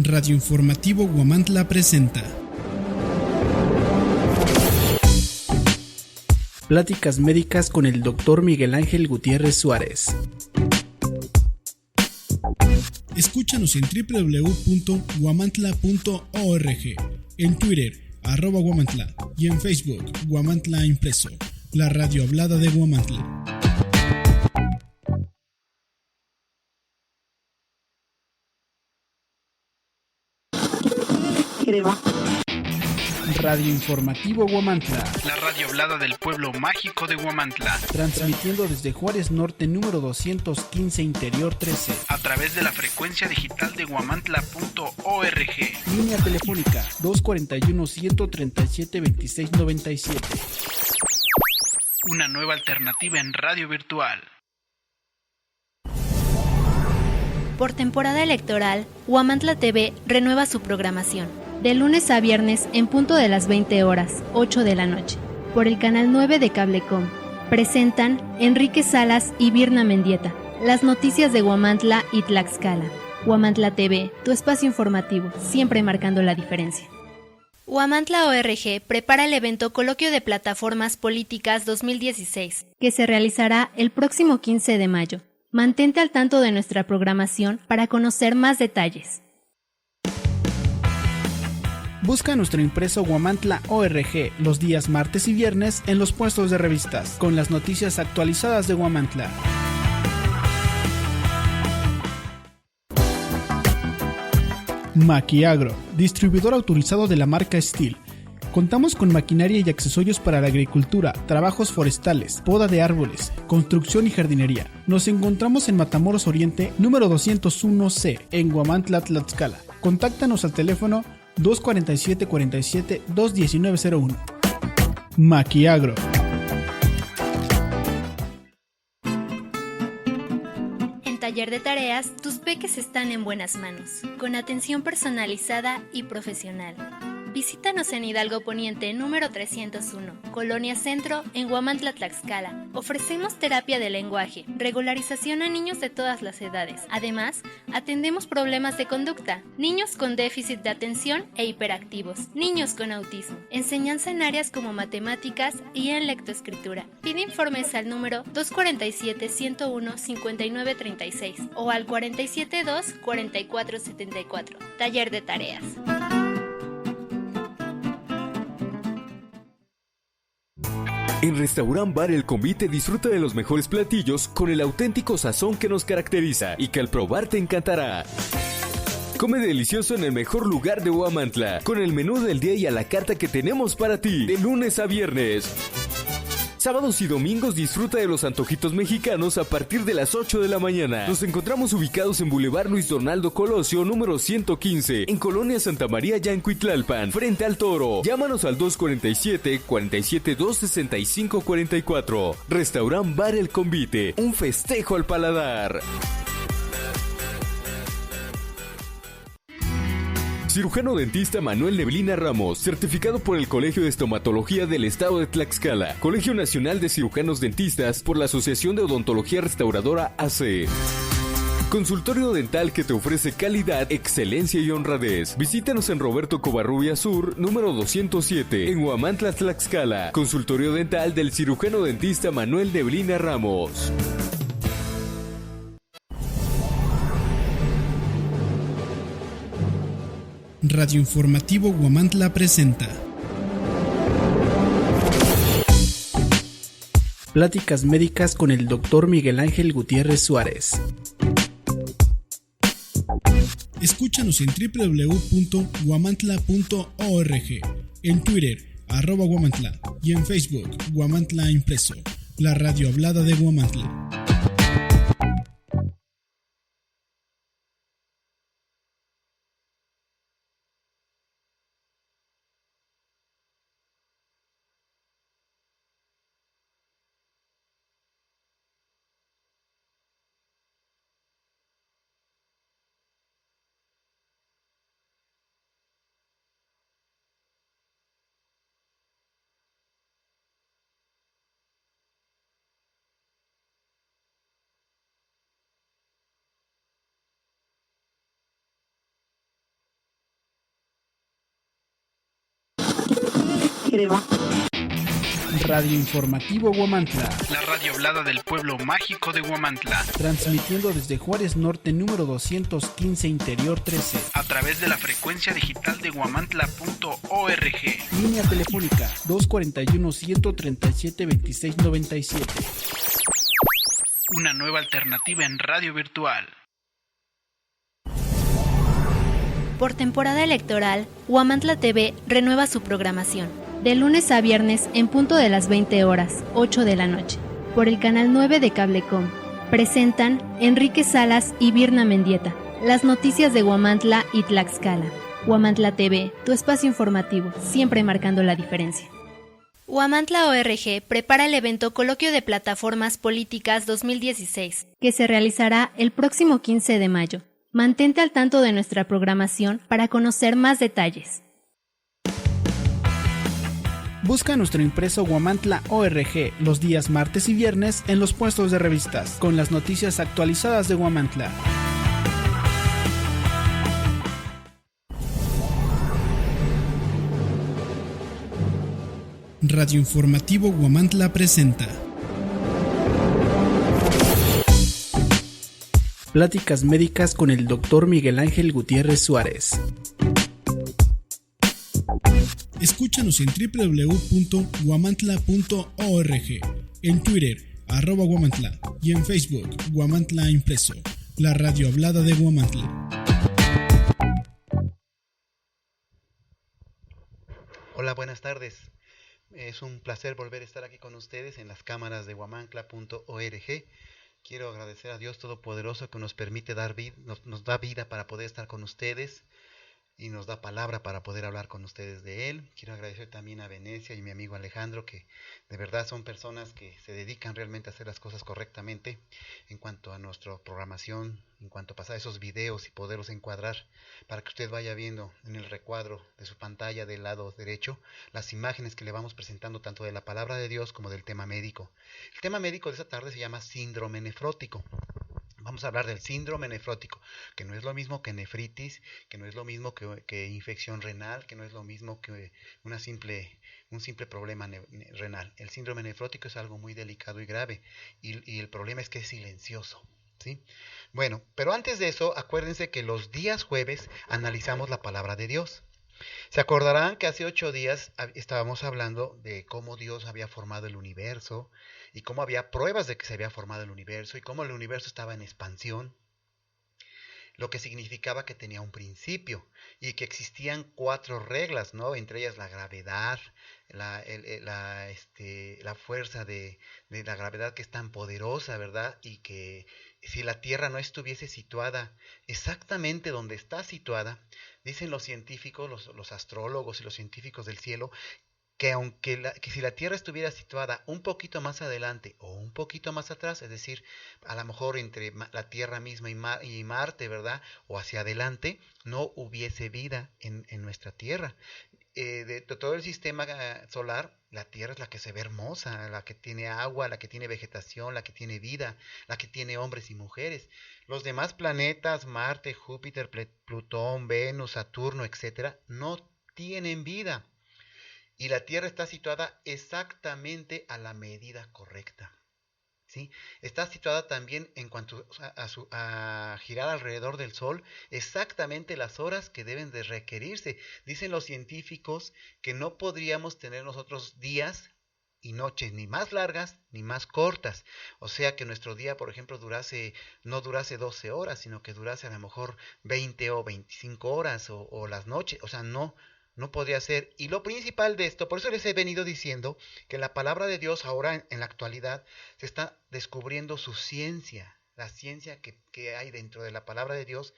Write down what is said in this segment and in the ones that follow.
Radio Informativo Huamantla presenta Pláticas médicas con el Dr. Miguel Ángel Gutiérrez Suárez. Escúchanos en www.huamantla.org, en Twitter, @Huamantla, y en Facebook, Huamantla Impreso, la radio hablada de Huamantla. Radio Informativo Huamantla, la radio hablada del pueblo mágico de Huamantla, transmitiendo desde Juárez Norte número 215 Interior 13, a través de la frecuencia digital de huamantla.org. Línea telefónica 241-137-2697. Una nueva alternativa en radio virtual. Por temporada electoral, Huamantla TV renueva su programación. De lunes a viernes en punto de las 20 horas, 8 de la noche, por el canal 9 de Cablecom. Presentan Enrique Salas y Virna Mendieta, las noticias de Huamantla y Tlaxcala. Huamantla TV, tu espacio informativo, siempre marcando la diferencia. Huamantla ORG prepara el evento Coloquio de Plataformas Políticas 2016, que se realizará el próximo 15 de mayo. Mantente al tanto de nuestra programación para conocer más detalles. Busca nuestro impreso Huamantla ORG los días martes y viernes en los puestos de revistas, con las noticias actualizadas de Huamantla. Maquiagro, distribuidor autorizado de la marca Steel. Contamos con maquinaria y accesorios para la agricultura, trabajos forestales, poda de árboles, construcción y jardinería. Nos encontramos en Matamoros Oriente, número 201C, en Huamantla, Tlaxcala. Contáctanos al teléfono 247-47-21901. Maquiagro. En Taller de Tareas, tus peques están en buenas manos, con atención personalizada y profesional. Visítanos en Hidalgo Poniente, número 301, Colonia Centro, en Huamantla, Tlaxcala. Ofrecemos terapia de lenguaje, regularización a niños de todas las edades. Además, atendemos problemas de conducta, niños con déficit de atención e hiperactivos, niños con autismo, enseñanza en áreas como matemáticas y en lectoescritura. Pide informes al número 247-101-5936 o al 472-4474. Taller de Tareas. En Restaurant Bar El Convite disfruta de los mejores platillos con el auténtico sazón que nos caracteriza y que al probar te encantará. Come delicioso en el mejor lugar de Huamantla, con el menú del día y a la carta que tenemos para ti, de lunes a viernes. Sábados y domingos disfruta de los antojitos mexicanos a partir de las 8 de la mañana. Nos encontramos ubicados en Boulevard Luis Donaldo Colosio, número 115, en Colonia Santa María, Yancuitlalpan, frente al Toro. Llámanos al 247-47-265-44. Restaurant Bar El Convite, un festejo al paladar. Cirujano dentista Manuel Neblina Ramos, certificado por el Colegio de Estomatología del Estado de Tlaxcala, Colegio Nacional de Cirujanos Dentistas por la Asociación de Odontología Restauradora AC. Consultorio dental que te ofrece calidad, excelencia y honradez. Visítanos en Roberto Covarrubias Sur, número 207, en Huamantla, Tlaxcala. Consultorio dental del cirujano dentista Manuel Neblina Ramos. Radio Informativo Huamantla presenta Pláticas médicas con el Dr. Miguel Ángel Gutiérrez Suárez. Escúchanos en www.huamantla.org, en Twitter, @Huamantla, y en Facebook, Huamantla Impreso, la radio hablada de Huamantla. Radio Informativo Huamantla, la radio hablada del pueblo mágico de Huamantla, transmitiendo desde Juárez Norte número 215 Interior 13, a través de la frecuencia digital de huamantla.org. Línea telefónica 241-137-2697. Una nueva alternativa en radio virtual. Por temporada electoral, Huamantla TV renueva su programación. De lunes a viernes en punto de las 20 horas, 8 de la noche. Por el canal 9 de Cablecom. Presentan Enrique Salas y Virna Mendieta. Las noticias de Huamantla y Tlaxcala. Huamantla TV, tu espacio informativo, siempre marcando la diferencia. Huamantla ORG prepara el evento Coloquio de Plataformas Políticas 2016, que se realizará el próximo 15 de mayo. Mantente al tanto de nuestra programación para conocer más detalles. Busca nuestro impreso Huamantla ORG los días martes y viernes en los puestos de revistas, con las noticias actualizadas de Huamantla. Radio Informativo Huamantla presenta Pláticas médicas con el Dr. Miguel Ángel Gutiérrez Suárez. Escúchanos en www.huamantla.org, en Twitter, @Huamantla, y en Facebook, Huamantla Impreso, la radio hablada de Huamantla. Hola, buenas tardes. Es un placer volver a estar aquí con ustedes en las cámaras de huamantla.org. Quiero agradecer a Dios Todopoderoso que nos permite nos da vida para poder estar con ustedes y nos da palabra para poder hablar con ustedes de Él. Quiero agradecer también a Venecia y mi amigo Alejandro, que de verdad son personas que se dedican realmente a hacer las cosas correctamente en cuanto a nuestra programación, en cuanto a pasar esos videos y poderlos encuadrar para que usted vaya viendo en el recuadro de su pantalla del lado derecho las imágenes que le vamos presentando tanto de la palabra de Dios como del tema médico. El tema médico de esta tarde se llama síndrome nefrótico. Vamos a hablar del síndrome nefrótico, que no es lo mismo que nefritis, que no es lo mismo que infección renal, que no es lo mismo que un simple problema renal. El síndrome nefrótico es algo muy delicado y grave, y el problema es que es silencioso, ¿sí? Bueno, pero antes de eso, acuérdense que los días jueves analizamos la palabra de Dios. Se acordarán que hace 8 días estábamos hablando de cómo Dios había formado el universo y cómo había pruebas de que se había formado el universo y cómo el universo estaba en expansión, lo que significaba que tenía un principio y que existían 4 reglas, ¿no? Entre ellas la gravedad, la fuerza de la gravedad, que es tan poderosa, ¿verdad? Y que si la Tierra no estuviese situada exactamente donde está situada, dicen los científicos, los astrólogos y los científicos del cielo, que que si la Tierra estuviera situada un poquito más adelante o un poquito más atrás, es decir, a lo mejor entre la Tierra misma y Marte, ¿verdad? O hacia adelante, no hubiese vida en nuestra Tierra. De todo el sistema solar, la Tierra es la que se ve hermosa, la que tiene agua, la que tiene vegetación, la que tiene vida, la que tiene hombres y mujeres. Los demás planetas, Marte, Júpiter, Plutón, Venus, Saturno, etcétera, no tienen vida. Y la Tierra está situada exactamente a la medida correcta, ¿sí? Está situada también en cuanto a girar alrededor del Sol, exactamente las horas que deben de requerirse. Dicen los científicos que no podríamos tener nosotros días y noches ni más largas ni más cortas. O sea que nuestro día, por ejemplo, no durase 12 horas, sino que durase a lo mejor 20 o 25 horas o las noches. O sea, no podría ser. Y lo principal de esto, por eso les he venido diciendo que la palabra de Dios ahora en la actualidad se está descubriendo su ciencia, la ciencia que hay dentro de la palabra de Dios,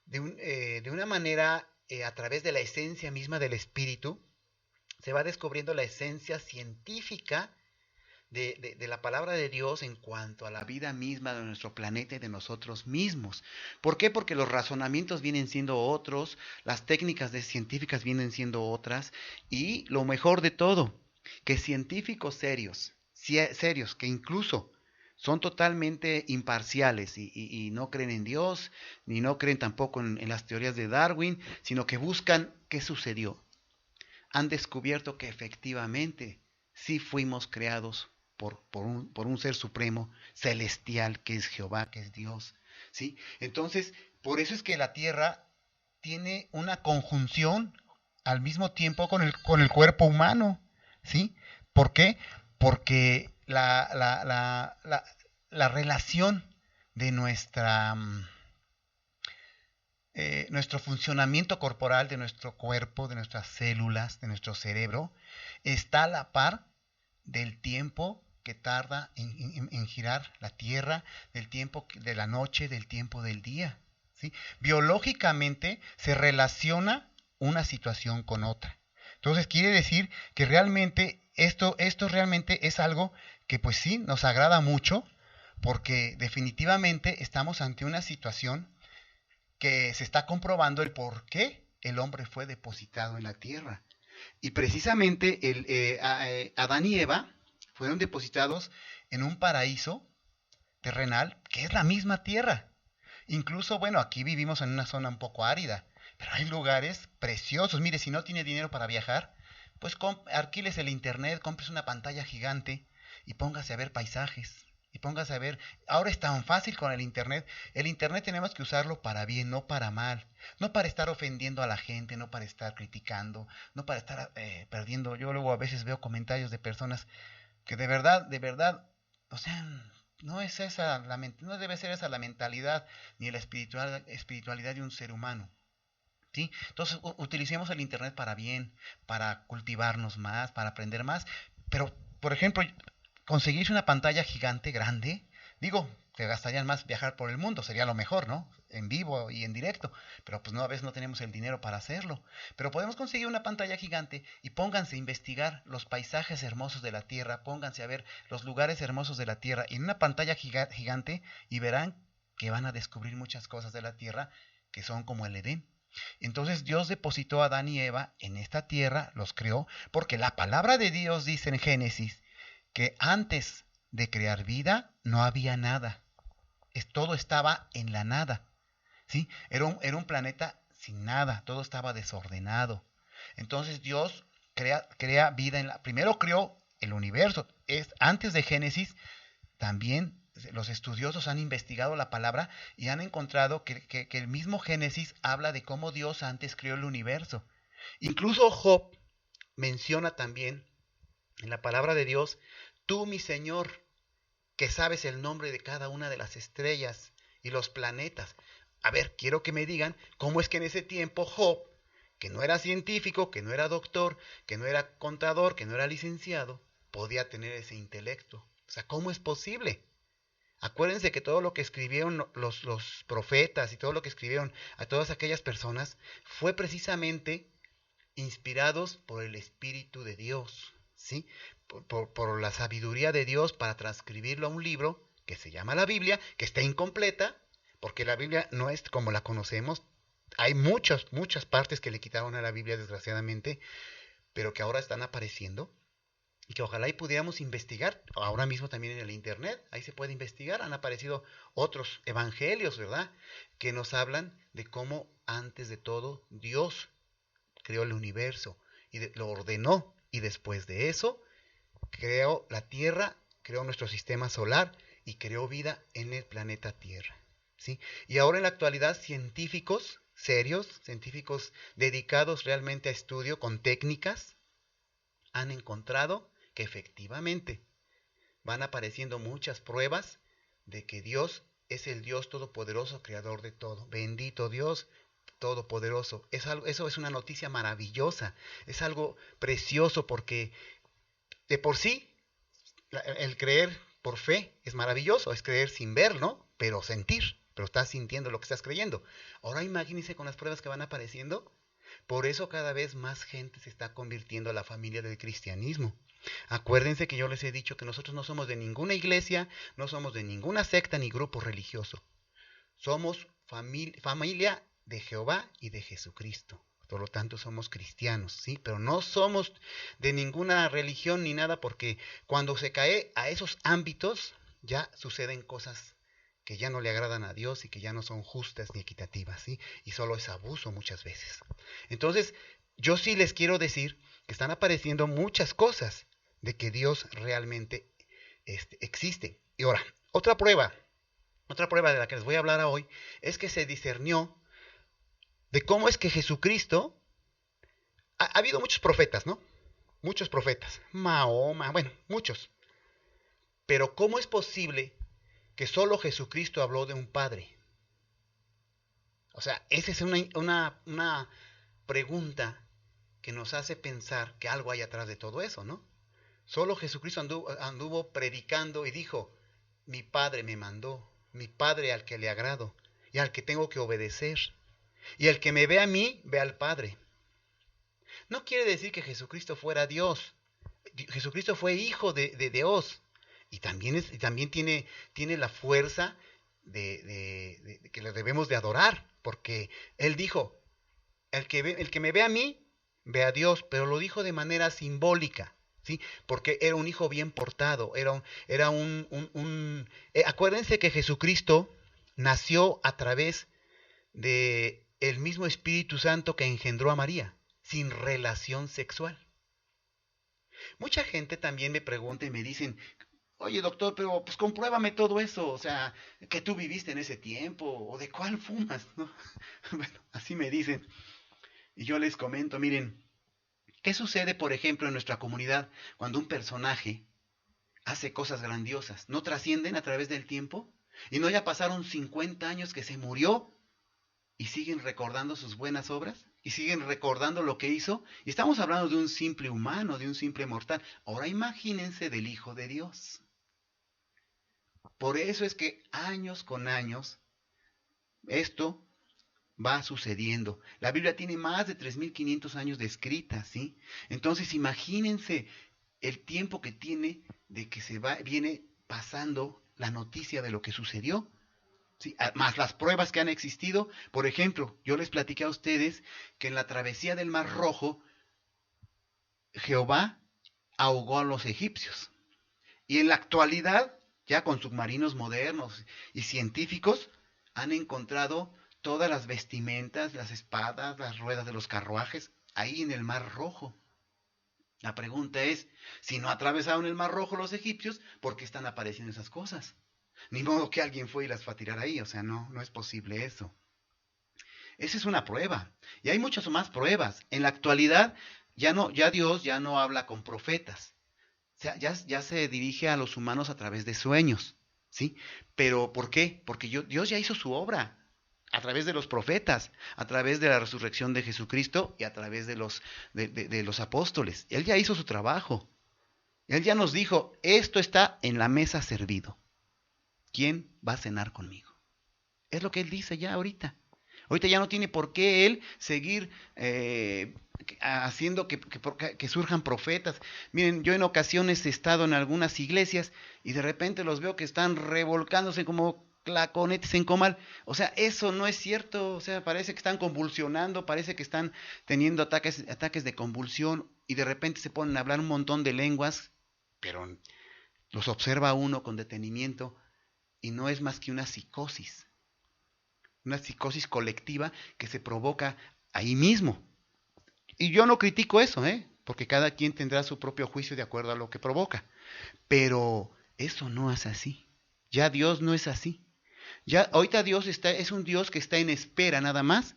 de una manera a través de la esencia misma del Espíritu. Se va descubriendo la esencia científica de la palabra de Dios en cuanto a la vida misma de nuestro planeta y de nosotros mismos. ¿Por qué? Porque los razonamientos vienen siendo otros, las técnicas científicas vienen siendo otras, y lo mejor de todo, que científicos serios, que incluso son totalmente imparciales y no creen en Dios, ni no creen tampoco en las teorías de Darwin, sino que buscan qué sucedió. han descubierto que efectivamente sí fuimos creados por un ser supremo, celestial, que es Jehová, que es Dios, ¿sí? Entonces, por eso es que la tierra tiene una conjunción al mismo tiempo con el cuerpo humano, ¿sí? ¿Por qué? Porque la relación de nuestro funcionamiento corporal, de nuestro cuerpo, de nuestras células, de nuestro cerebro, está a la par del tiempo que tarda en girar la Tierra, del tiempo de la noche, del tiempo del día, ¿sí? Biológicamente se relaciona una situación con otra. Entonces quiere decir que realmente esto realmente es algo que pues sí nos agrada mucho, porque definitivamente estamos ante una situación que se está comprobando el por qué el hombre fue depositado en la tierra. Y precisamente Adán y Eva fueron depositados en un paraíso terrenal que es la misma tierra. Incluso, bueno, aquí vivimos en una zona un poco árida, pero hay lugares preciosos. Mire, si no tiene dinero para viajar, pues alquiles el internet, compres una pantalla gigante y póngase a ver paisajes. Y póngase a ver, ahora es tan fácil con el internet. El internet tenemos que usarlo para bien, no para mal. No para estar ofendiendo a la gente, no para estar criticando, no para estar perdiendo. Yo luego a veces veo comentarios de personas que de verdad, o sea, no debe ser esa la mentalidad ni la espiritualidad de un ser humano, ¿sí? Entonces utilicemos el internet para bien, para cultivarnos más, para aprender más. Pero, por ejemplo, conseguirse una pantalla gigante, grande, digo, te gastarían más viajar por el mundo, sería lo mejor, ¿no? En vivo y en directo, pero pues no, a veces no tenemos el dinero para hacerlo. Pero podemos conseguir una pantalla gigante y pónganse a investigar los paisajes hermosos de la Tierra, pónganse a ver los lugares hermosos de la Tierra en una pantalla gigante y verán que van a descubrir muchas cosas de la Tierra que son como el Edén. Entonces Dios depositó a Adán y Eva en esta tierra, los creó, porque la palabra de Dios dice en Génesis que antes de crear vida no había nada. Todo estaba en la nada, ¿sí? Era un planeta sin nada, todo estaba desordenado. Entonces Dios crea vida primero creó el universo. Antes de Génesis, también los estudiosos han investigado la palabra y han encontrado que el mismo Génesis habla de cómo Dios antes creó el universo. Incluso Job menciona también en la palabra de Dios: tú, mi Señor, que sabes el nombre de cada una de las estrellas y los planetas. A ver, quiero que me digan cómo es que en ese tiempo Job, que no era científico, que no era doctor, que no era contador, que no era licenciado, podía tener ese intelecto. O sea, ¿cómo es posible? Acuérdense que todo lo que escribieron los profetas y todo lo que escribieron a todas aquellas personas fue precisamente inspirados por el Espíritu de Dios, ¿sí? Por la sabiduría de Dios para transcribirlo a un libro que se llama la Biblia, que está incompleta, porque la Biblia no es como la conocemos. Hay muchas partes que le quitaron a la Biblia, desgraciadamente, pero que ahora están apareciendo y que ojalá y pudiéramos investigar. Ahora mismo también en el internet, ahí se puede investigar. Han aparecido otros evangelios, ¿verdad?, que nos hablan de cómo antes de todo Dios creó el universo y lo ordenó, y después de eso creó la Tierra, creó nuestro sistema solar y creó vida en el planeta Tierra, ¿sí? Y ahora en la actualidad científicos serios, científicos dedicados realmente a estudio con técnicas, han encontrado que efectivamente van apareciendo muchas pruebas de que Dios es el Dios todopoderoso, creador de todo. Bendito Dios todopoderoso. Eso es una noticia maravillosa, es algo precioso, porque de por sí el creer por fe es maravilloso, es creer sin ver, ¿no? Pero sentir, pero estás sintiendo lo que estás creyendo. Ahora imagínense con las pruebas que van apareciendo. Por eso cada vez más gente se está convirtiendo a la familia del cristianismo. Acuérdense que yo les he dicho que nosotros no somos de ninguna iglesia, no somos de ninguna secta ni grupo religioso. Somos familia de Jehová y de Jesucristo. Por lo tanto somos cristianos, ¿sí? Pero no somos de ninguna religión ni nada, porque cuando se cae a esos ámbitos ya suceden cosas que ya no le agradan a Dios y que ya no son justas ni equitativas, ¿sí? Y solo es abuso muchas veces. Entonces, yo sí les quiero decir que están apareciendo muchas cosas de que Dios realmente existe. Y ahora, otra prueba de la que les voy a hablar hoy es que se discernió de cómo es que Jesucristo, ha habido muchos profetas, ¿no? Muchos profetas, Mahoma, bueno, muchos. Pero ¿cómo es posible que solo Jesucristo habló de un Padre? O sea, esa es una pregunta que nos hace pensar que algo hay atrás de todo eso, ¿no? Solo Jesucristo anduvo predicando y dijo, mi Padre me mandó, mi Padre al que le agrado y al que tengo que obedecer. Y el que me ve a mí, ve al Padre. No quiere decir que Jesucristo fuera Dios. Jesucristo fue hijo de Dios. Y también tiene la fuerza de que le debemos de adorar. Porque Él dijo, el que me ve a mí, ve a Dios. Pero lo dijo de manera simbólica, ¿sí? Porque era un hijo bien portado. Acuérdense que Jesucristo nació a través de el mismo Espíritu Santo que engendró a María, sin relación sexual. Mucha gente también me pregunta y me dicen, oye doctor, pero pues compruébame todo eso, o sea, que tú viviste en ese tiempo, o de cuál fumas, ¿no? Bueno, así me dicen. Y yo les comento, miren, ¿qué sucede, por ejemplo, en nuestra comunidad cuando un personaje hace cosas grandiosas? ¿No trascienden a través del tiempo? ¿Y no ya pasaron 50 años que se murió? ¿Y siguen recordando sus buenas obras? ¿Y siguen recordando lo que hizo? Y estamos hablando de un simple humano, de un simple mortal. Ahora imagínense del Hijo de Dios. Por eso es que años con años esto va sucediendo. La Biblia tiene más de 3.500 años de escrita, ¿sí? Entonces imagínense el tiempo que tiene de que viene pasando la noticia de lo que sucedió. Sí, más las pruebas que han existido. Por ejemplo, yo les platiqué a ustedes que en la travesía del Mar Rojo, Jehová ahogó a los egipcios. Y en la actualidad, ya con submarinos modernos y científicos, han encontrado todas las vestimentas, las espadas, las ruedas de los carruajes, ahí en el Mar Rojo. La pregunta es, si no atravesaron el Mar Rojo los egipcios, ¿por qué están apareciendo esas cosas? Ni modo que alguien fue y las fue a tirar ahí, o sea, no es posible eso. Esa es una prueba. Y hay muchas más pruebas. En la actualidad, ya Dios ya no habla con profetas. O sea, ya se dirige a los humanos a través de sueños, ¿sí? Pero ¿por qué? Porque Dios ya hizo su obra a través de los profetas, a través de la resurrección de Jesucristo y a través de los apóstoles. Él ya hizo su trabajo. Él ya nos dijo, esto está en la mesa servido. ¿Quién va a cenar conmigo? Es lo que Él dice ya ahorita. Ahorita ya no tiene por qué Él seguir haciendo que surjan profetas. Miren, yo en ocasiones he estado en algunas iglesias y de repente los veo que están revolcándose como claconetes en comal. O sea, eso no es cierto. O sea, parece que están convulsionando, parece que están teniendo ataques de convulsión y de repente se ponen a hablar un montón de lenguas, pero los observa uno con detenimiento. Y no es más que una psicosis colectiva que se provoca ahí mismo. Y yo no critico eso, porque cada quien tendrá su propio juicio de acuerdo a lo que provoca. Pero eso no es así. Ya Dios no es así. Ya ahorita Dios es un Dios que está en espera nada más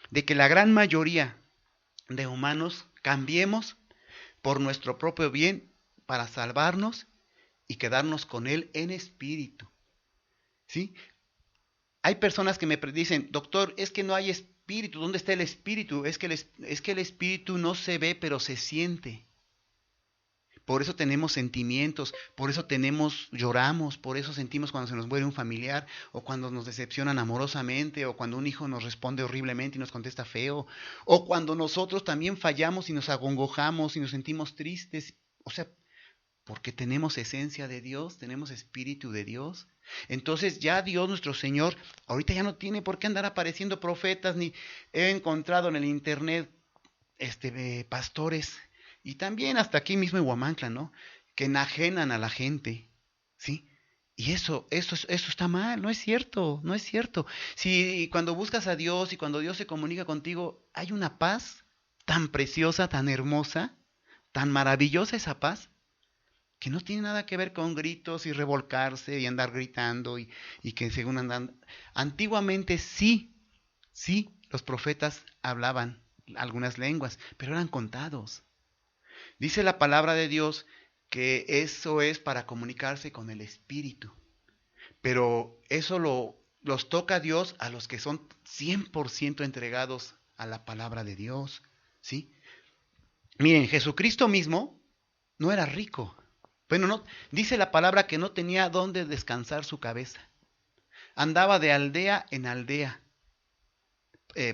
de que la gran mayoría de humanos cambiemos por nuestro propio bien para salvarnos y quedarnos con Él en espíritu. ¿Sí? Hay personas que me dicen, doctor, es que no hay espíritu. ¿Dónde está el espíritu? Es que el espíritu no se ve, pero se siente. Por eso tenemos sentimientos, por eso lloramos, por eso sentimos cuando se nos muere un familiar, o cuando nos decepcionan amorosamente, o cuando un hijo nos responde horriblemente y nos contesta feo, o cuando nosotros también fallamos y nos agongojamos y nos sentimos tristes. O sea, porque tenemos esencia de Dios, tenemos espíritu de Dios. Entonces ya Dios nuestro Señor ahorita ya no tiene por qué andar apareciendo profetas, ni he encontrado en el internet pastores, y también hasta aquí mismo en Huamantla, ¿no? Que enajenan a la gente, ¿sí? Y eso está mal, no es cierto. Si cuando buscas a Dios y cuando Dios se comunica contigo, hay una paz tan preciosa, tan hermosa, tan maravillosa esa paz, que no tiene nada que ver con gritos y revolcarse y andar gritando y que según andan. Antiguamente sí, los profetas hablaban algunas lenguas, pero eran contados. Dice la palabra de Dios que eso es para comunicarse con el Espíritu. Pero eso los toca Dios a los que son 100% entregados a la palabra de Dios, ¿sí? Miren, Jesucristo mismo no era rico. Bueno, no, dice la palabra que no tenía dónde descansar su cabeza. Andaba de aldea en aldea,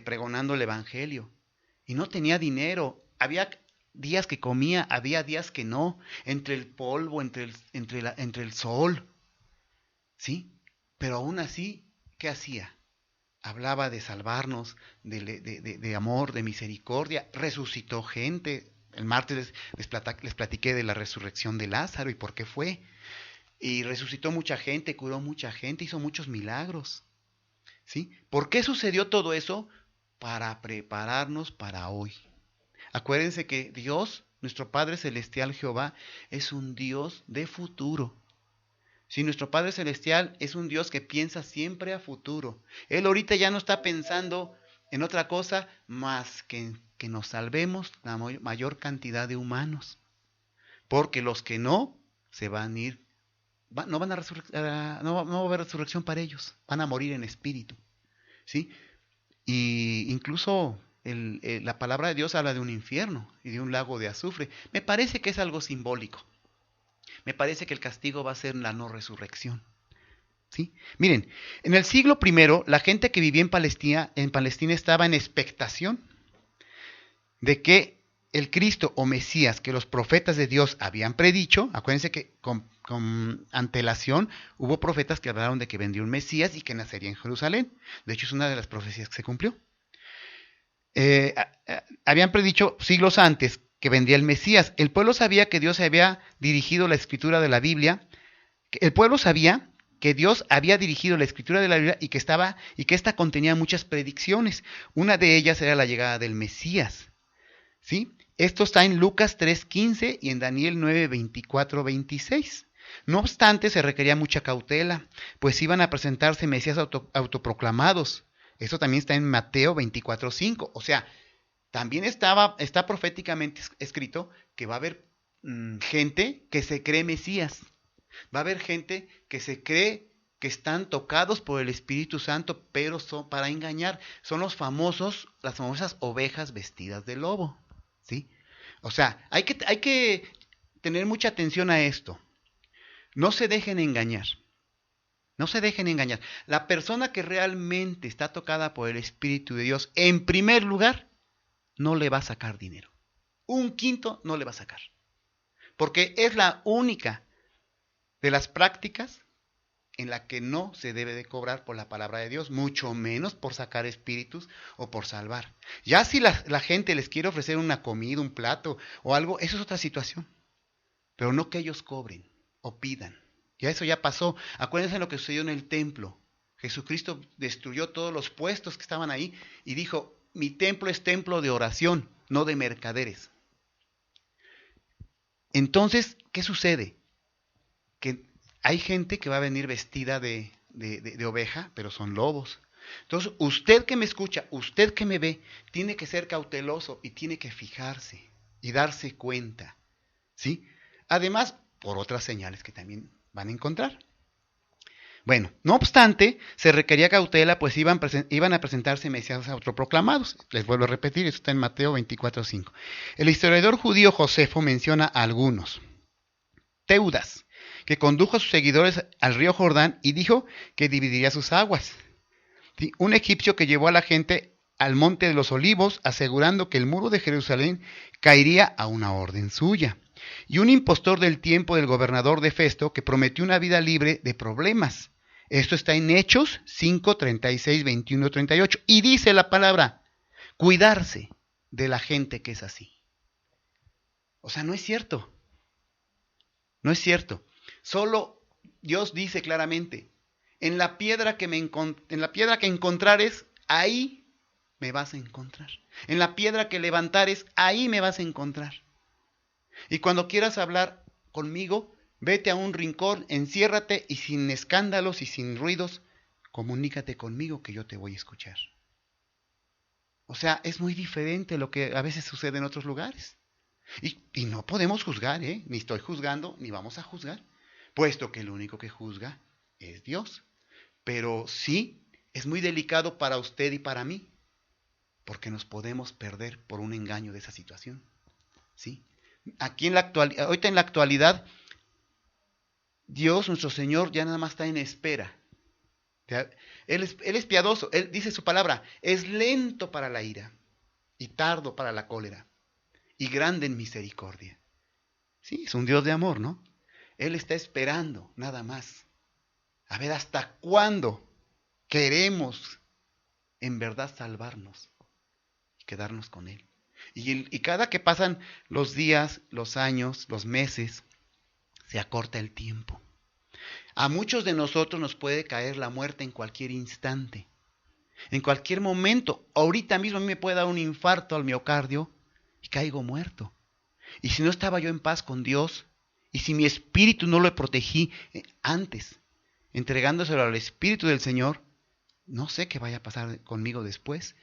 pregonando el evangelio. Y no tenía dinero. Había días que comía, había días que no. Entre el polvo, entre el sol. ¿Sí? Pero aún así, ¿qué hacía? Hablaba de salvarnos, de amor, de misericordia. Resucitó gente. El martes les platiqué de la resurrección de Lázaro y por qué fue. Y resucitó mucha gente, curó mucha gente, hizo muchos milagros. ¿Sí? ¿Por qué sucedió todo eso? Para prepararnos para hoy. Acuérdense que Dios, nuestro Padre Celestial Jehová, es un Dios de futuro. Si nuestro Padre Celestial es un Dios que piensa siempre a futuro. Él ahorita ya no está pensando en otra cosa más que nos salvemos la mayor cantidad de humanos. Porque los que no se van a ir, no va a haber resurrección para ellos. Van a morir en espíritu. ¿Sí? Y incluso la palabra de Dios habla de un infierno y de un lago de azufre. Me parece que es algo simbólico. Me parece que el castigo va a ser la no resurrección. ¿Sí? Miren, en el siglo I, la gente que vivía en Palestina estaba en expectación de que el Cristo o Mesías que los profetas de Dios habían predicho, acuérdense que con antelación hubo profetas que hablaron de que vendría un Mesías y que nacería en Jerusalén. De hecho, es una de las profecías que se cumplió. Habían predicho siglos antes que vendría el Mesías. El pueblo sabía que Dios había dirigido la escritura de la Biblia. El pueblo sabía que Dios había dirigido la escritura de la Biblia y que esta contenía muchas predicciones. Una de ellas era la llegada del Mesías. ¿Sí? Esto está en Lucas 3:15 y en Daniel 9:24-26. No obstante, se requería mucha cautela, pues iban a presentarse Mesías autoproclamados. Esto también está en Mateo 24:5. O sea, también está proféticamente escrito que va a haber gente que se cree Mesías. Va a haber gente que se cree que están tocados por el Espíritu Santo, pero son para engañar. Son las famosas ovejas vestidas de lobo. ¿Sí? O sea, hay que tener mucha atención a esto. No se dejen engañar. No se dejen engañar. La persona que realmente está tocada por el Espíritu de Dios, en primer lugar, no le va a sacar dinero. 1/5 no le va a sacar. Porque es la única de las prácticas en la que no se debe de cobrar por la palabra de Dios, mucho menos por sacar espíritus o por salvar. Ya si la gente les quiere ofrecer una comida, un plato o algo, eso es otra situación. Pero no que ellos cobren o pidan. Ya eso ya pasó. Acuérdense lo que sucedió en el templo. Jesucristo destruyó todos los puestos que estaban ahí y dijo, mi templo es templo de oración, no de mercaderes. Entonces, ¿qué sucede? Que hay gente que va a venir vestida de oveja, pero son lobos. Entonces, usted que me escucha, usted que me ve, tiene que ser cauteloso y tiene que fijarse y darse cuenta. ¿Sí? Además, por otras señales que también van a encontrar. Bueno, no obstante, se requería cautela, pues iban a presentarse Mesías autoproclamados. Les vuelvo a repetir, eso está en Mateo 24:5. El historiador judío Josefo menciona a algunos. Teudas, que condujo a sus seguidores al río Jordán y dijo que dividiría sus aguas. ¿Sí? Un egipcio que llevó a la gente al monte de los olivos, asegurando que el muro de Jerusalén caería a una orden suya. Y un impostor del tiempo del gobernador de Festo que prometió una vida libre de problemas. Esto está en Hechos 5, 36, 21, 38. Y dice la palabra, cuidarse de la gente que es así. O sea, no es cierto. No es cierto. Solo Dios dice claramente, en la piedra que encontrares, ahí me vas a encontrar. En la piedra que levantares, ahí me vas a encontrar. Y cuando quieras hablar conmigo, vete a un rincón, enciérrate y sin escándalos y sin ruidos, comunícate conmigo que yo te voy a escuchar. O sea, es muy diferente lo que a veces sucede en otros lugares. Y no podemos juzgar, ni estoy juzgando, ni vamos a juzgar, puesto que el único que juzga es Dios. Pero sí, es muy delicado para usted y para mí, porque nos podemos perder por un engaño de esa situación. ¿Sí? Aquí ahorita en la actualidad, Dios, nuestro Señor, ya nada más está en espera. Él es piadoso, Él dice su palabra, es lento para la ira y tardo para la cólera y grande en misericordia. Sí, es un Dios de amor, ¿no? Él está esperando, nada más. A ver hasta cuándo queremos en verdad salvarnos y quedarnos con Él. Y cada que pasan los días, los años, los meses, se acorta el tiempo. A muchos de nosotros nos puede caer la muerte en cualquier instante, en cualquier momento. Ahorita mismo a mí me puede dar un infarto al miocardio y caigo muerto. Y si no estaba yo en paz con Dios, y si mi espíritu no lo protegí antes, entregándoselo al Espíritu del Señor, no sé qué vaya a pasar conmigo después.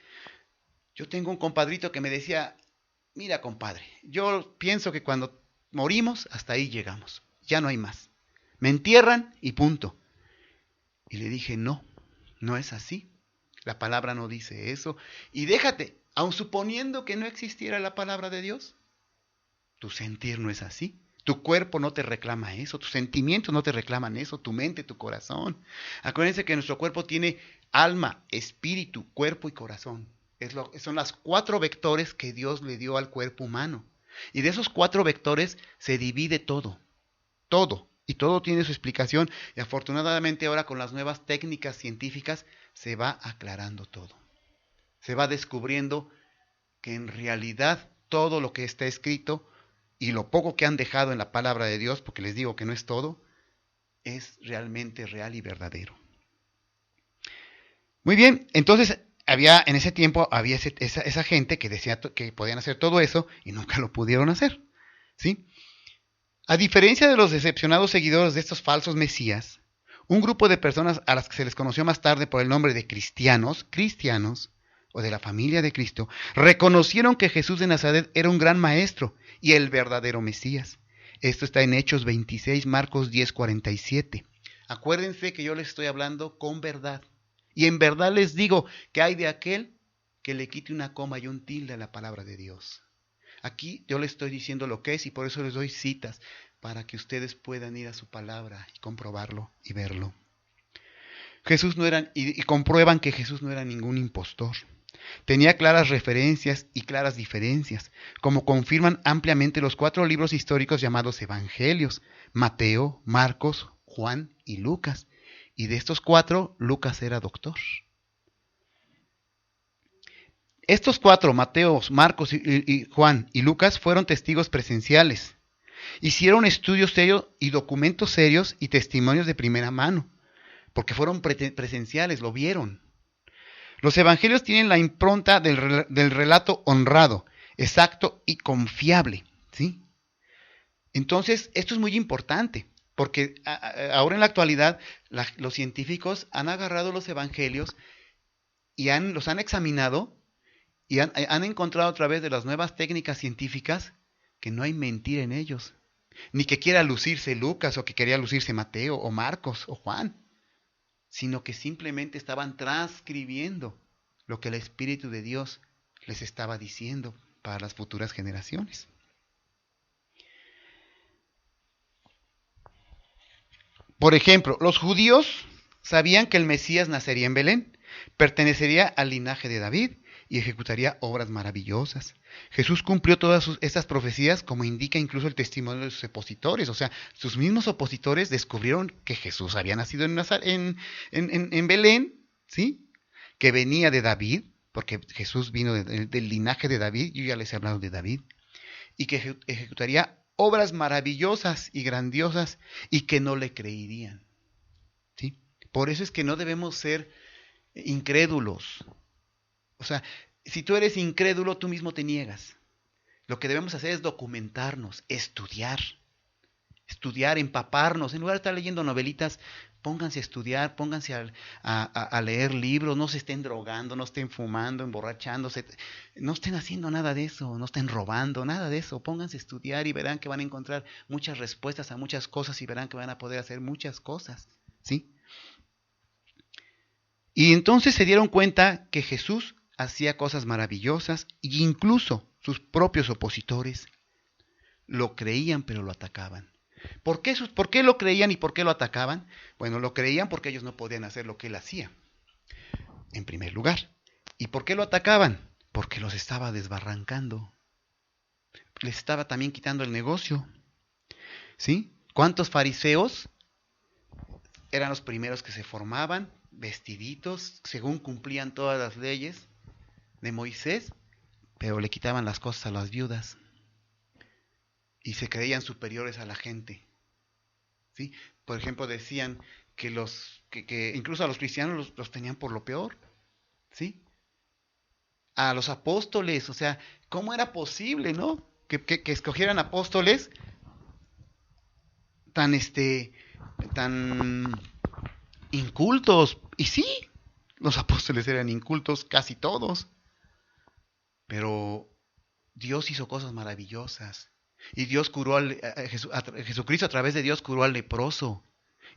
Yo tengo un compadrito que me decía, mira compadre, yo pienso que cuando morimos, hasta ahí llegamos, ya no hay más. Me entierran y punto. Y le dije, no es así. La palabra no dice eso. Y déjate, aun suponiendo que no existiera la palabra de Dios, tu sentir no es así. Tu cuerpo no te reclama eso, tus sentimientos no te reclaman eso, tu mente, tu corazón. Acuérdense que nuestro cuerpo tiene alma, espíritu, cuerpo y corazón. Son las 4 vectores que Dios le dio al cuerpo humano. Y de esos 4 vectores se divide todo. Y todo tiene su explicación. Y afortunadamente ahora con las nuevas técnicas científicas se va aclarando todo. Se va descubriendo que en realidad todo lo que está escrito y lo poco que han dejado en la palabra de Dios, porque les digo que no es todo, es realmente real y verdadero. Muy bien, entonces en ese tiempo había esa gente que decía que podían hacer todo eso y nunca lo pudieron hacer. ¿Sí? A diferencia de los decepcionados seguidores de estos falsos mesías, un grupo de personas a las que se les conoció más tarde por el nombre de cristianos, o de la familia de Cristo, reconocieron que Jesús de Nazaret era un gran maestro y el verdadero Mesías. Esto está en Hechos 26, Marcos 10, 47. Acuérdense que yo les estoy hablando con verdad. Y en verdad les digo que hay de aquel que le quite una coma y un tilde a la palabra de Dios. Aquí yo les estoy diciendo lo que es y por eso les doy citas para que ustedes puedan ir a su palabra y comprobarlo y verlo. Jesús no era, y comprueban que Jesús no era ningún impostor. Tenía claras referencias y claras diferencias, como confirman ampliamente los 4 libros históricos llamados Evangelios: Mateo, Marcos, Juan y Lucas. Y de estos 4, Lucas era doctor. Estos 4, Mateo, Marcos y Juan y Lucas, fueron testigos presenciales. Hicieron estudios serios y documentos serios y testimonios de primera mano, porque fueron presenciales, lo vieron. Los evangelios tienen la impronta del relato honrado, exacto y confiable, ¿sí? Entonces, esto es muy importante, porque ahora en la actualidad los científicos han agarrado los evangelios y los han examinado y han encontrado a través de las nuevas técnicas científicas que no hay mentira en ellos, ni que quiera lucirse Lucas o que quería lucirse Mateo o Marcos o Juan, sino que simplemente estaban transcribiendo lo que el Espíritu de Dios les estaba diciendo para las futuras generaciones. Por ejemplo, los judíos sabían que el Mesías nacería en Belén, pertenecería al linaje de David y ejecutaría obras maravillosas. Jesús cumplió todas estas profecías, como indica incluso el testimonio de sus opositores. O sea, sus mismos opositores descubrieron que Jesús había nacido en Belén, ¿sí? Que venía de David, porque Jesús vino del linaje de David, yo ya les he hablado de David, y que ejecutaría obras maravillosas y grandiosas y que no le creerían, ¿sí? Por eso es que no debemos ser incrédulos. O sea, Si tú eres incrédulo, tú mismo te niegas. Lo que debemos hacer es documentarnos, estudiar, empaparnos. En lugar de estar leyendo novelitas, pónganse a estudiar, pónganse a leer libros, no se estén drogando, no estén fumando, emborrachándose, no estén haciendo nada de eso, no estén robando, nada de eso. Pónganse a estudiar y verán que van a encontrar muchas respuestas a muchas cosas y verán que van a poder hacer muchas cosas, ¿sí? Y entonces se dieron cuenta que Jesús hacía cosas maravillosas e incluso sus propios opositores lo creían pero lo atacaban. ¿Por qué lo creían y por qué lo atacaban? Bueno, lo creían porque ellos no podían hacer lo que él hacía, en primer lugar. ¿Y por qué lo atacaban? Porque los estaba desbarrancando. Les estaba también quitando el negocio. ¿Sí? ¿Cuántos fariseos eran los primeros que se formaban, vestiditos, según cumplían todas las leyes de Moisés, pero le quitaban las cosas a las viudas? Y se creían superiores a la gente, ¿sí? Por ejemplo, decían que incluso a los cristianos los tenían por lo peor, ¿sí? A los apóstoles, o sea, ¿cómo era posible, no? Que escogieran apóstoles tan incultos. Y sí, los apóstoles eran incultos, casi todos. Pero Dios hizo cosas maravillosas. Y Dios curó Jesucristo a través de Dios curó al leproso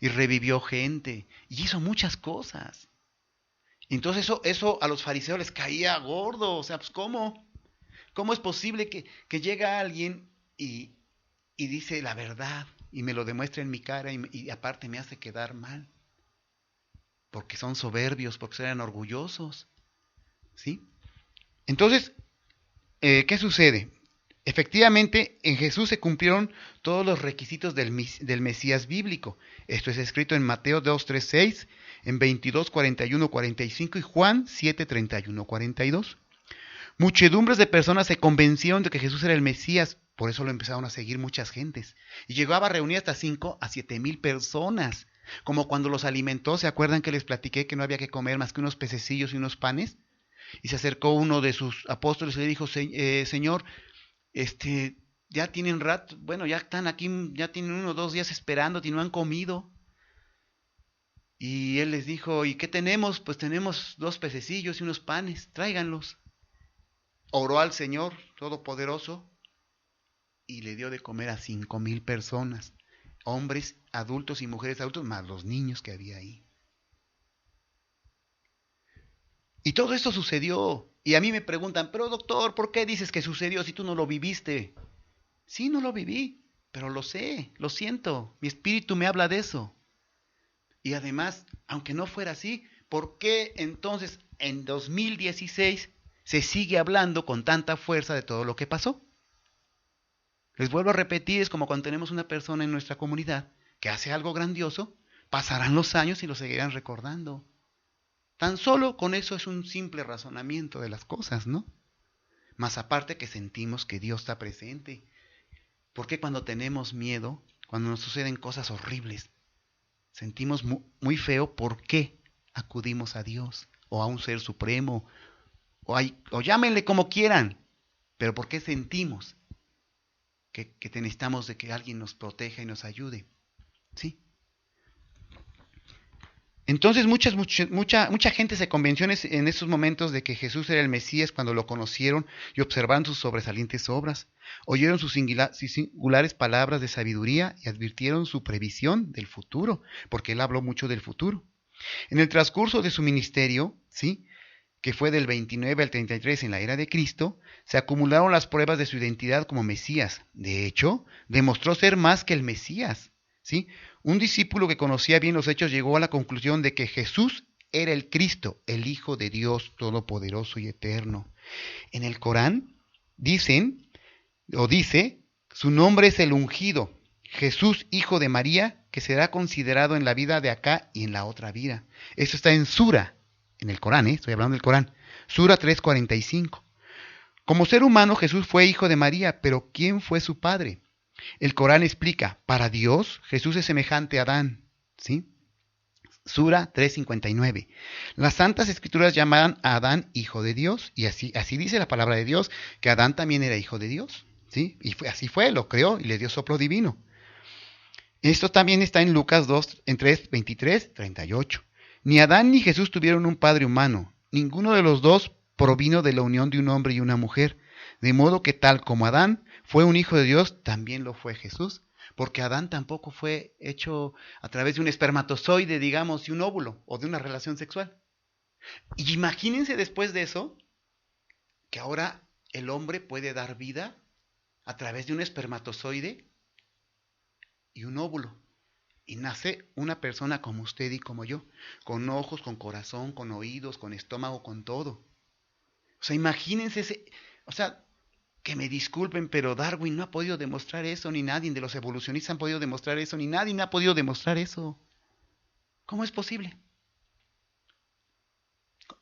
y revivió gente y hizo muchas cosas. Y entonces eso a los fariseos les caía gordo. O sea, pues ¿cómo es posible que llega alguien y dice la verdad y me lo demuestra en mi cara y aparte me hace quedar mal? Porque son soberbios, porque eran orgullosos, ¿sí? Entonces, ¿qué sucede? Efectivamente, en Jesús se cumplieron todos los requisitos del Mesías bíblico. Esto es escrito en Mateo 2, 3, 6, en 22, 41, 45 y Juan 7, 31, 42. Muchedumbres de personas se convencieron de que Jesús era el Mesías, por eso lo empezaron a seguir muchas gentes. Y llegaba a reunir hasta 5 a 7,000 personas. Como cuando los alimentó, ¿se acuerdan que les platiqué que no había que comer más que unos pececillos y unos panes? Y se acercó uno de sus apóstoles y le dijo, Señor, ya tienen rato, bueno, ya están aquí, ya tienen 1 o 2 días esperando y no han comido. Y él les dijo, ¿y qué tenemos? Pues tenemos 2 pececillos y unos panes, tráiganlos. Oró al Señor Todopoderoso y le dio de comer a 5,000 personas, hombres, adultos y mujeres adultos, más los niños que había ahí. Y todo esto sucedió. Y a mí me preguntan, pero doctor, ¿por qué dices que sucedió si tú no lo viviste? Sí, no lo viví, pero lo sé, lo siento. Mi espíritu me habla de eso. Y además, aunque no fuera así, ¿por qué entonces en 2016 se sigue hablando con tanta fuerza de todo lo que pasó? Les vuelvo a repetir, es como cuando tenemos una persona en nuestra comunidad que hace algo grandioso, pasarán los años y lo seguirán recordando. Tan solo con eso es un simple razonamiento de las cosas, ¿no? Más aparte que sentimos que Dios está presente. Porque cuando tenemos miedo, cuando nos suceden cosas horribles, sentimos muy feo, ¿por qué acudimos a Dios o a un ser supremo? O llámenle como quieran, pero ¿por qué sentimos que necesitamos de que alguien nos proteja y nos ayude? ¿Sí? Entonces mucha gente se convenció en esos momentos de que Jesús era el Mesías cuando lo conocieron y observaron sus sobresalientes obras, oyeron sus singulares palabras de sabiduría y advirtieron su previsión del futuro, porque él habló mucho del futuro. En el transcurso de su ministerio, ¿sí?, que fue del 29 al 33 en la era de Cristo, se acumularon las pruebas de su identidad como Mesías. De hecho, demostró ser más que el Mesías, ¿sí? Un discípulo que conocía bien los hechos llegó a la conclusión de que Jesús era el Cristo, el Hijo de Dios Todopoderoso y Eterno. En el Corán dice, su nombre es el ungido, Jesús, hijo de María, que será considerado en la vida de acá y en la otra vida. Eso está en Sura, en el Corán, estoy hablando del Corán, Sura 3:45. Como ser humano, Jesús fue hijo de María, pero ¿quién fue su padre? El Corán explica, para Dios, Jesús es semejante a Adán, ¿sí? Sura 3:59. Las Santas Escrituras llaman a Adán hijo de Dios, y así dice la palabra de Dios, que Adán también era hijo de Dios, ¿sí? Y así fue, lo creó y le dio soplo divino. Esto también está en Lucas 2, en 3:23, 38. Ni Adán ni Jesús tuvieron un padre humano, ninguno de los dos provino de la unión de un hombre y una mujer, de modo que tal como Adán fue un hijo de Dios, también lo fue Jesús. Porque Adán tampoco fue hecho a través de un espermatozoide, digamos, y un óvulo, o de una relación sexual. Y imagínense después de eso, que ahora el hombre puede dar vida a través de un espermatozoide y un óvulo. Y nace una persona como usted y como yo, con ojos, con corazón, con oídos, con estómago, con todo. O sea, imagínense que me disculpen, pero Darwin no ha podido demostrar eso, ni nadie de los evolucionistas han podido demostrar eso, ni nadie ha podido demostrar eso. ¿Cómo es posible?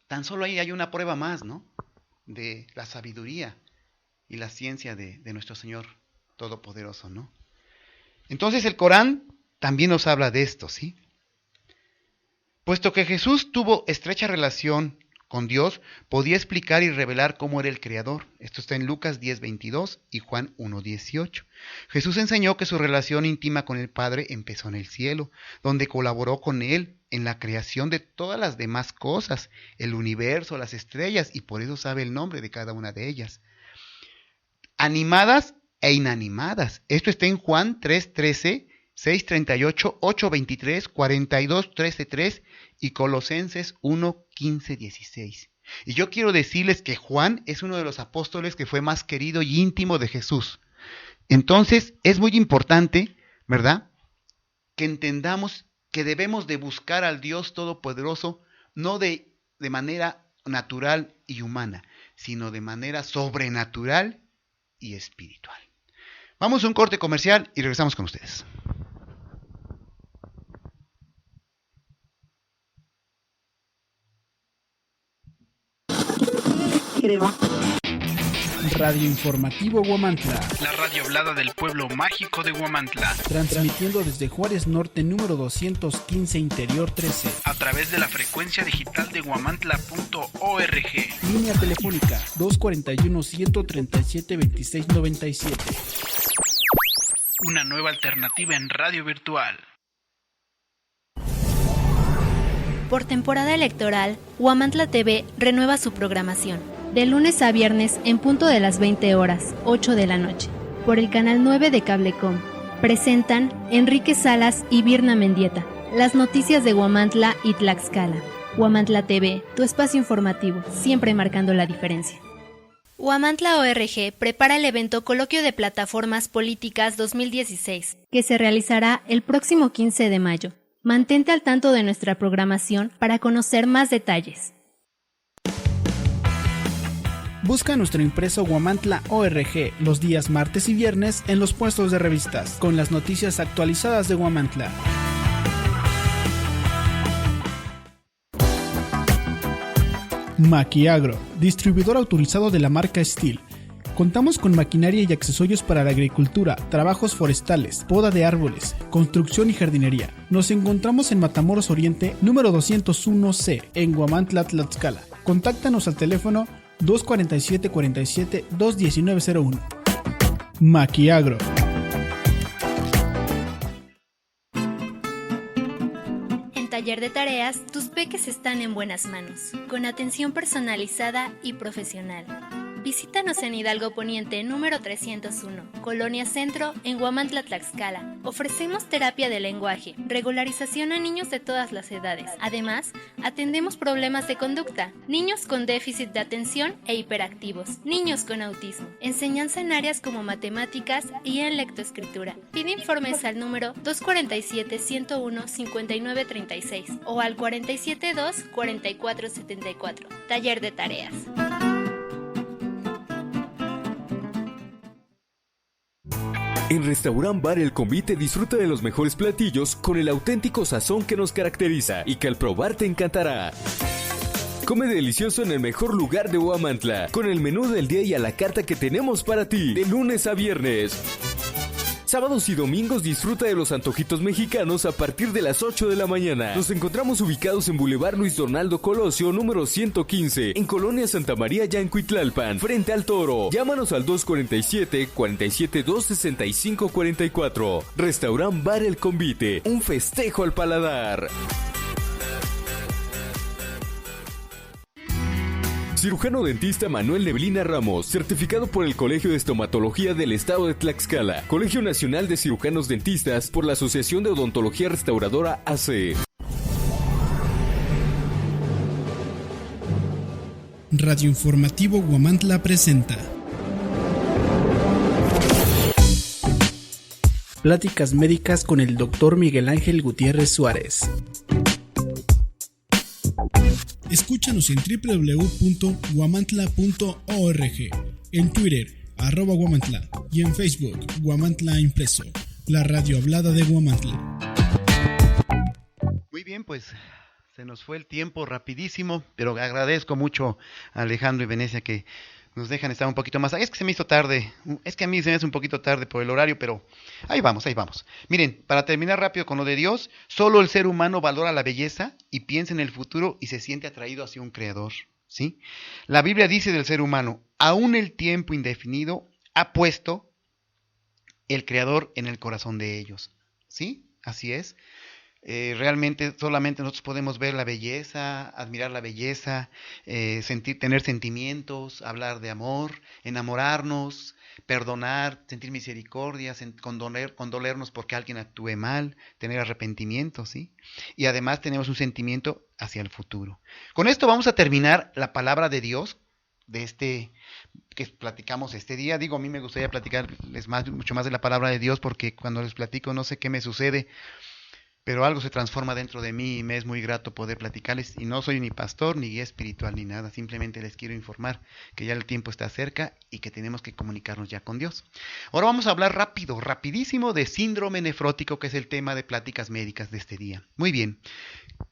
Tan solo ahí hay una prueba más, ¿no? De la sabiduría y la ciencia de nuestro Señor Todopoderoso, ¿no? Entonces el Corán también nos habla de esto, ¿sí? Puesto que Jesús tuvo estrecha relación con Dios, podía explicar y revelar cómo era el Creador. Esto está en Lucas 10:22 y Juan 1:18. Jesús enseñó que su relación íntima con el Padre empezó en el cielo, donde colaboró con Él en la creación de todas las demás cosas, el universo, las estrellas, y por eso sabe el nombre de cada una de ellas, animadas e inanimadas. Esto está en Juan 3:13, 6:38, 8:23, 42:13:3 y Colosenses 1:15-16. Y yo quiero decirles que Juan es uno de los apóstoles que fue más querido y íntimo de Jesús. Entonces es muy importante, ¿verdad?, que entendamos que debemos de buscar al Dios Todopoderoso no de manera natural y humana, sino de manera sobrenatural y espiritual. Vamos a un corte comercial y regresamos con ustedes. Radio Informativo Huamantla. La radio hablada del pueblo mágico de Huamantla. Transmitiendo desde Juárez Norte, número 215, Interior 13. A través de la frecuencia digital de huamantla.org. Línea telefónica 241-137-2697. Una nueva alternativa en radio virtual. Por temporada electoral, Huamantla TV renueva su programación. De lunes a viernes en punto de las 20 horas, 8 de la noche. Por el canal 9 de Cablecom. Presentan Enrique Salas y Virna Mendieta. Las noticias de Huamantla y Tlaxcala. Huamantla TV, tu espacio informativo, siempre marcando la diferencia. Huamantla ORG prepara el evento Coloquio de Plataformas Políticas 2016, que se realizará el próximo 15 de mayo. Mantente al tanto de nuestra programación para conocer más detalles. Busca nuestro impreso Huamantla ORG los días martes y viernes en los puestos de revistas, con las noticias actualizadas de Huamantla. Maquiagro, distribuidor autorizado de la marca Steel. Contamos con maquinaria y accesorios para la agricultura, trabajos forestales, poda de árboles, construcción y jardinería. Nos encontramos en Matamoros Oriente, número 201C, en Huamantla, Tlaxcala. Contáctanos al teléfono 247-47-21901. Maquiagro. En Taller de Tareas, tus peques están en buenas manos, con atención personalizada y profesional. Visítanos en Hidalgo Poniente, número 301, Colonia Centro, en Huamantla, Tlaxcala. Ofrecemos terapia de lenguaje, regularización a niños de todas las edades. Además, atendemos problemas de conducta, niños con déficit de atención e hiperactivos, niños con autismo, enseñanza en áreas como matemáticas y en lectoescritura. Pide informes al número 247-101-5936 o al 472-4474. Taller de Tareas. En Restaurant Bar El Convite disfruta de los mejores platillos con el auténtico sazón que nos caracteriza y que al probar te encantará. Come delicioso en el mejor lugar de Huamantla, con el menú del día y a la carta que tenemos para ti, de lunes a viernes. Sábados y domingos disfruta de los antojitos mexicanos a partir de las 8 de la mañana. Nos encontramos ubicados en Boulevard Luis Donaldo Colosio, número 115, en Colonia Santa María, Yancuitlalpan, frente al Toro. Llámanos al 247-47-265-44. Restaurant Bar El Convite, un festejo al paladar. Cirujano dentista Manuel Neblina Ramos, certificado por el Colegio de Estomatología del Estado de Tlaxcala, Colegio Nacional de Cirujanos Dentistas por la Asociación de Odontología Restauradora AC. Radio Informativo Huamantla presenta Pláticas médicas con el Dr. Miguel Ángel Gutiérrez Suárez. Escúchanos en www.huamantla.org, en Twitter, @Huamantla, y en Facebook, Huamantla Impreso, la radio hablada de Huamantla. Muy bien, pues se nos fue el tiempo rapidísimo, pero agradezco mucho a Alejandro y Venecia que nos dejan estar un poquito más. Es que se me hizo tarde, es que a mí se me hace un poquito tarde por el horario, pero ahí vamos. Miren, para terminar rápido con lo de Dios, solo el ser humano valora la belleza y piensa en el futuro y se siente atraído hacia un creador, ¿sí? La Biblia dice del ser humano, aún el tiempo indefinido ha puesto el creador en el corazón de ellos, ¿sí? Así es. Realmente solamente nosotros podemos ver la belleza, admirar la belleza, tener sentimientos, hablar de amor, enamorarnos, perdonar, sentir misericordia, condolernos porque alguien actúe mal, tener arrepentimiento, ¿sí? Y además tenemos un sentimiento hacia el futuro. Con esto vamos a terminar la palabra de Dios de que platicamos este día. Digo, a mí me gustaría platicarles mucho más de la palabra de Dios porque cuando les platico no sé qué me sucede, pero algo se transforma dentro de mí y me es muy grato poder platicarles. Y no soy ni pastor, ni guía espiritual, ni nada. Simplemente les quiero informar que ya el tiempo está cerca y que tenemos que comunicarnos ya con Dios. Ahora vamos a hablar rapidísimo de síndrome nefrótico, que es el tema de pláticas médicas de este día. Muy bien.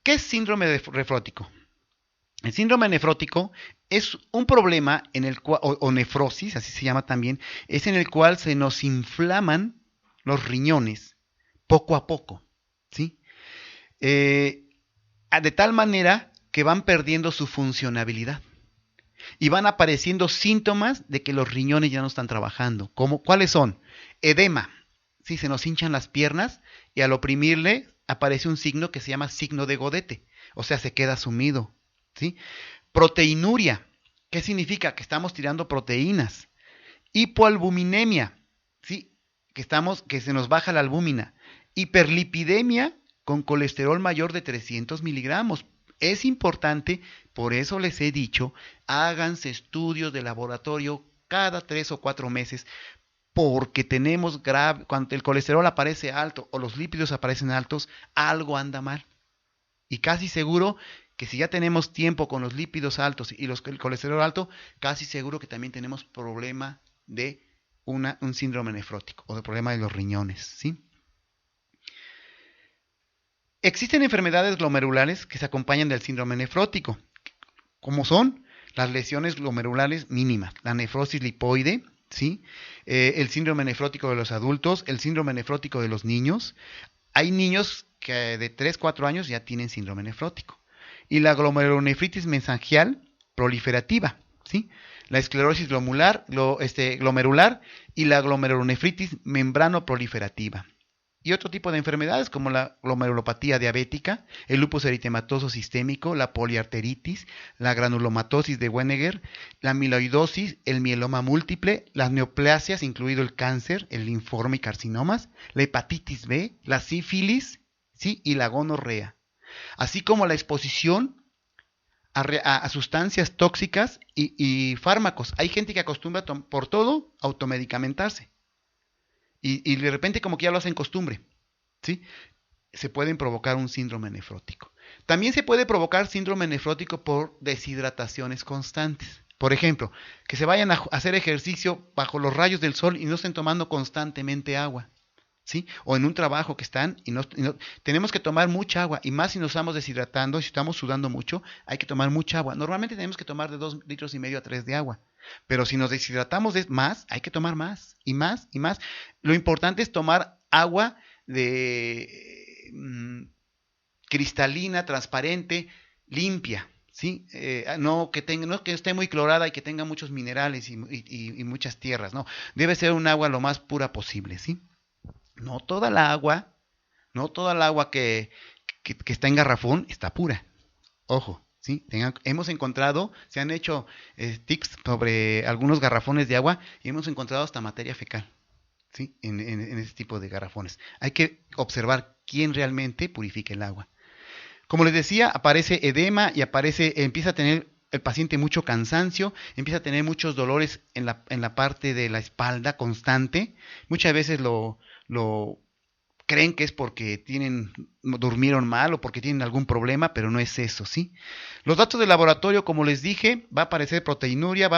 ¿Qué es síndrome nefrótico? El síndrome nefrótico es un problema en el cual, o nefrosis, así se llama también, es en el cual se nos inflaman los riñones poco a poco. ¿Sí? De tal manera que van perdiendo su funcionabilidad y van apareciendo síntomas de que los riñones ya no están trabajando. ¿Cuáles son? Edema, ¿sí? Se nos hinchan las piernas y al oprimirle aparece un signo que se llama signo de Godete, o sea, se queda sumido, ¿sí? Proteinuria, ¿qué significa? Que estamos tirando proteínas. Hipoalbuminemia, ¿sí? Que se nos baja la albúmina. Hiperlipidemia con colesterol mayor de 300 miligramos. Es importante, por eso les he dicho, háganse estudios de laboratorio cada 3 o 4 meses, porque tenemos cuando el colesterol aparece alto o los lípidos aparecen altos, algo anda mal. Y casi seguro que si ya tenemos tiempo con los lípidos altos y el colesterol alto, casi seguro que también tenemos problema de un síndrome nefrótico o de problema de los riñones, ¿sí? Existen enfermedades glomerulares que se acompañan del síndrome nefrótico, como son las lesiones glomerulares mínimas, la nefrosis lipoide, ¿sí? El síndrome nefrótico de los adultos, el síndrome nefrótico de los niños. Hay niños que de 3-4 años ya tienen síndrome nefrótico. Y la glomerulonefritis mesangial proliferativa, ¿sí? La esclerosis glomerular y la glomerulonefritis membranoproliferativa. Y otro tipo de enfermedades como la glomerulopatía diabética, el lupus eritematoso sistémico, la poliarteritis, la granulomatosis de Wegener, la amiloidosis, el mieloma múltiple, las neoplasias, incluido el cáncer, el linfoma y carcinomas, la hepatitis B, la sífilis, ¿sí? Y la gonorrea, así como la exposición a sustancias tóxicas y fármacos. Hay gente que acostumbra por todo automedicamentarse. Y de repente como que ya lo hacen costumbre, ¿sí? Se pueden provocar un síndrome nefrótico. También se puede provocar síndrome nefrótico por deshidrataciones constantes. Por ejemplo, que se vayan a hacer ejercicio bajo los rayos del sol y no estén tomando constantemente agua, ¿sí? O en un trabajo que están tenemos que tomar mucha agua, y más si nos estamos deshidratando, si estamos sudando mucho, hay que tomar mucha agua. Normalmente tenemos que tomar de 2,5 litros a 3 de agua, pero si nos deshidratamos más, hay que tomar más y más y más. Lo importante es tomar agua de cristalina, transparente, limpia, ¿sí? No que esté muy clorada y que tenga muchos minerales y muchas tierras, no. Debe ser un agua lo más pura posible, ¿sí? No toda el agua que está en garrafón está pura. Ojo, ¿sí? Se han hecho tips sobre algunos garrafones de agua y hemos encontrado hasta materia fecal, ¿sí? En ese tipo de garrafones. Hay que observar quién realmente purifica el agua. Como les decía, aparece edema y empieza a tener el paciente mucho cansancio, empieza a tener muchos dolores en la parte de la espalda constante. Muchas veces lo creen que es porque durmieron mal o porque tienen algún problema, pero no es eso, ¿sí? Los datos de laboratorio, como les dije, va a aparecer proteinuria, se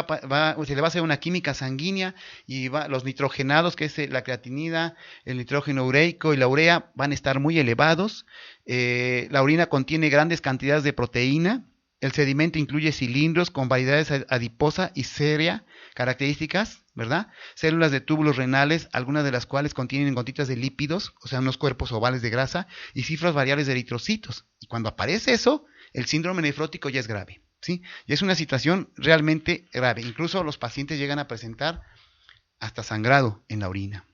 le va a hacer una química sanguínea y los nitrogenados, que es la creatinina, el nitrógeno ureico y la urea, van a estar muy elevados. La orina contiene grandes cantidades de proteína. El sedimento incluye cilindros con variedades adiposa y seria, características, ¿verdad? Células de túbulos renales, algunas de las cuales contienen gotitas de lípidos, o sea, unos cuerpos ovales de grasa, y cifras variables de eritrocitos. Y cuando aparece eso, el síndrome nefrótico ya es grave, ¿sí? Y es una situación realmente grave. Incluso los pacientes llegan a presentar hasta sangrado en la orina.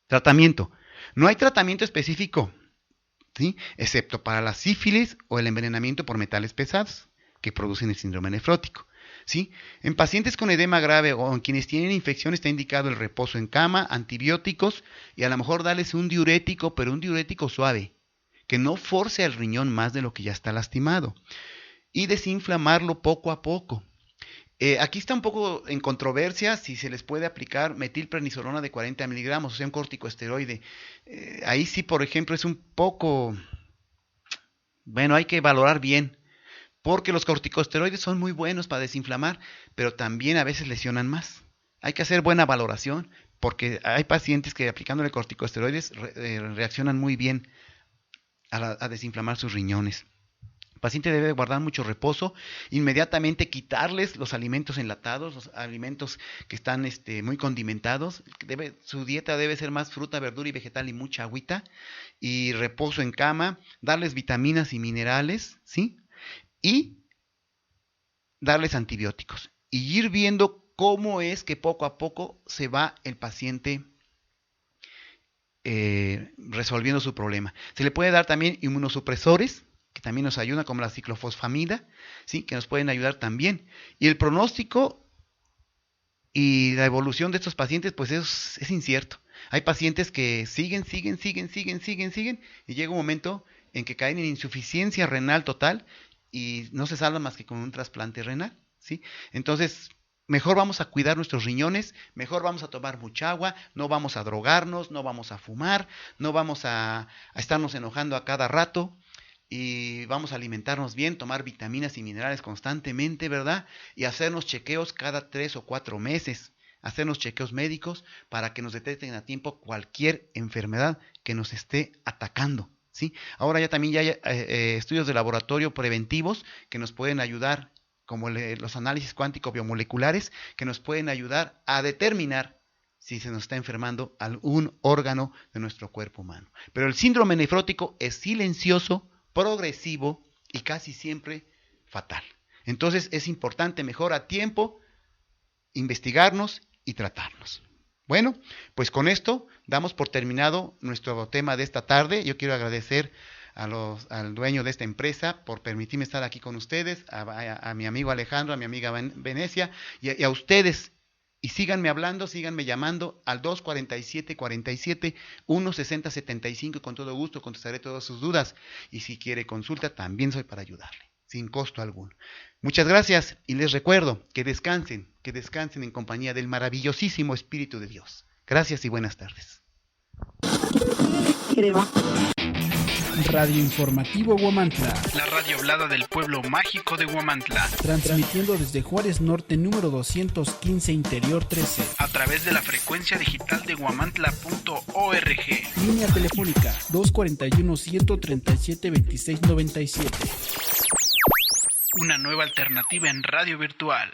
Tratamiento. No hay tratamiento específico, ¿sí? Excepto para la sífilis o el envenenamiento por metales pesados que producen el síndrome nefrótico, ¿sí? En pacientes con edema grave o en quienes tienen infección está indicado el reposo en cama, antibióticos y a lo mejor darles un diurético, pero un diurético suave, que no force al riñón más de lo que ya está lastimado, y desinflamarlo poco a poco. Aquí está un poco en controversia si se les puede aplicar metilprednisolona de 40 miligramos, o sea, un corticosteroide. Ahí sí, por ejemplo, es un poco... Bueno, hay que valorar bien, porque los corticosteroides son muy buenos para desinflamar, pero también a veces lesionan más. Hay que hacer buena valoración, porque hay pacientes que aplicándole corticosteroides reaccionan muy bien a desinflamar sus riñones. El paciente debe guardar mucho reposo, inmediatamente quitarles los alimentos enlatados, los alimentos que están muy condimentados. Su dieta debe ser más fruta, verdura y vegetal y mucha agüita, y reposo en cama, darles vitaminas y minerales, ¿sí? Y darles antibióticos. Y ir viendo cómo es que poco a poco se va el paciente resolviendo su problema. Se le puede dar también inmunosupresores, que también nos ayudan, como la ciclofosfamida, ¿sí? Que nos pueden ayudar también. Y el pronóstico y la evolución de estos pacientes, pues es incierto. Hay pacientes que siguen, y llega un momento en que caen en insuficiencia renal total y no se salvan más que con un trasplante renal, ¿sí? Entonces, mejor vamos a cuidar nuestros riñones, mejor vamos a tomar mucha agua, no vamos a drogarnos, no vamos a fumar, no vamos a estarnos enojando a cada rato, y vamos a alimentarnos bien, tomar vitaminas y minerales constantemente, ¿verdad? Y hacernos chequeos cada 3 o 4 meses, hacernos chequeos médicos para que nos detecten a tiempo cualquier enfermedad que nos esté atacando, ¿sí? Ahora ya también hay estudios de laboratorio preventivos que nos pueden ayudar, como los análisis cuántico biomoleculares, que nos pueden ayudar a determinar si se nos está enfermando algún órgano de nuestro cuerpo humano. Pero el síndrome nefrótico es silencioso, progresivo y casi siempre fatal. Entonces es importante mejor a tiempo investigarnos y tratarnos. Bueno, pues con esto damos por terminado nuestro tema de esta tarde. Yo quiero agradecer al dueño de esta empresa por permitirme estar aquí con ustedes, a mi amigo Alejandro, a mi amiga Venecia y a ustedes. Y síganme hablando, síganme llamando al 247-160-75 y con todo gusto contestaré todas sus dudas. Y si quiere consulta, también soy para ayudarle, sin costo alguno. Muchas gracias y les recuerdo que descansen en compañía del maravillosísimo Espíritu de Dios. Gracias y buenas tardes. Radio Informativo Huamantla. La radio hablada del pueblo mágico de Huamantla. Transmitiendo desde Juárez Norte número 215, Interior 13. A través de la frecuencia digital de Huamantla.org. Línea telefónica 241-137-2697. Una nueva alternativa en radio virtual.